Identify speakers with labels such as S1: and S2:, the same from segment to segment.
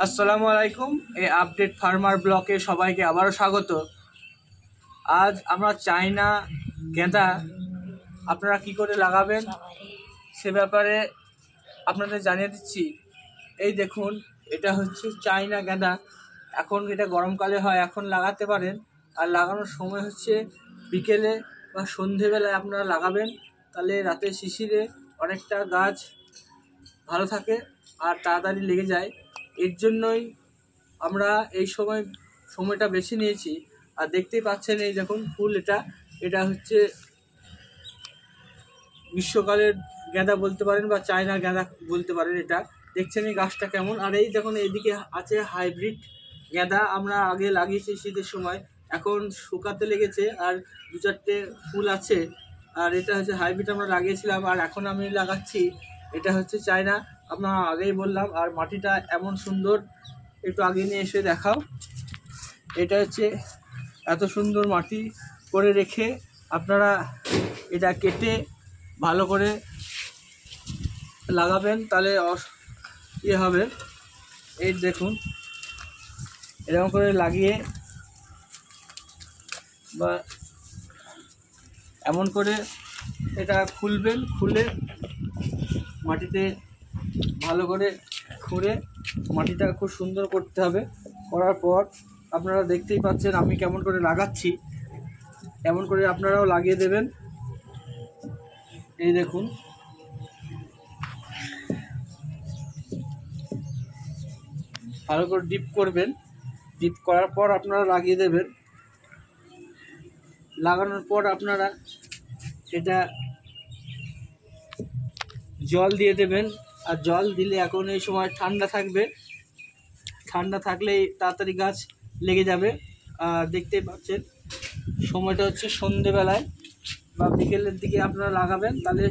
S1: আসসালামু আলাইকুম। এই আপডেট ফার্মার ব্লকে সবাইকে আবারও স্বাগত। আজ আমরা চাইনা গেঁদা আপনারা কি করে লাগাবেন সে ব্যাপারে আপনাদের জানিয়ে দিচ্ছি। এই দেখুন, এটা হচ্ছে চাইনা গেঁদা। এখন এটা গরমকালে হয়, এখন লাগাতে পারেন। আর লাগানোর সময় হচ্ছে বিকেলে বা সন্ধেবেলায় আপনারা লাগাবেন, তাহলে রাতে শিশিরে অনেকটা গাছ ভালো থাকে আর তাড়াতাড়ি লেগে যায়। এর জন্যই আমরা এই সময়টা বেছে নিয়েছি। আর দেখতেই পাচ্ছেন, এই দেখুন ফুল, এটা হচ্ছে গ্রীষ্মকালের গাঁদা বলতে পারেন বা চায়না গাঁদা বলতে পারেন। এটা দেখছেন এই গাছটা কেমন। আর এই দেখুন এইদিকে আছে হাইব্রিড গাঁদা, আমরা আগে লাগিয়েছি শীতের সময়, এখন শুকাতে লেগেছে আর দু চারটে ফুল আছে। আর এটা হচ্ছে হাইব্রিড আমরা লাগিয়েছিলাম, আর এখন আমি লাগাচ্ছি এটা হচ্ছে চায়না, আপনার আগেই বললাম। আর মাটিটা এমন সুন্দর, একটু আগে নিয়ে এসে দেখাও। এটা হচ্ছে এত সুন্দর মাটি করে রেখে আপনারা এটা কেটে ভালো করে লাগাবেন, তাহলে হবে। এই দেখুন, এরকম করে লাগিয়ে বা এমন করে এটা খুলবেন, খুলে মাটিতে ভালো করে খুঁড়ে মাটিটা খুব সুন্দর করতে হবে। করার পর আপনারা দেখতেই পাচ্ছেন আমি কেমন করে লাগাচ্ছি, এমন করে আপনারাও লাগিয়ে দেবেন। এই দেখুন, ভালো করে ডিপ করবেন, ডিপ করার পর আপনারা লাগিয়ে দেবেন। লাগানোর পর আপনারা এটা জল দিয়ে দেবেন। আর জল দিলে এখন এই সময় ঠান্ডা থাকবে, ঠান্ডা থাকলেই তাড়াতাড়ি গাছ লেগে যাবে। আর দেখতেই পাচ্ছেন সময়টা হচ্ছে সন্ধেবেলায় বা বিকেলের দিকে আপনারা লাগাবেন, তাহলে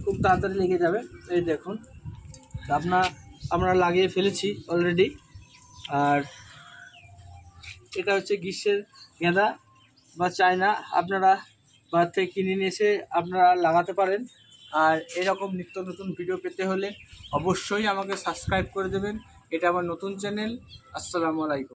S1: খুব তাড়াতাড়ি লেগে যাবে। এই দেখুন, আমরা লাগিয়ে ফেলেছি অলরেডি। আর এটা হচ্ছে গ্রীষ্মের গেঁদা বা চায়না, আপনারা বাজার থেকে কিনে নিয়ে এসে আপনারা লাগাতে পারেন। আর এরকম নিত্য নতুন ভিডিও পেতে হলে অবশ্যই আমাকে সাবস্ক্রাইব করে দেবেন। এটা আমার নতুন চ্যানেল। আসসালামু আলাইকুম।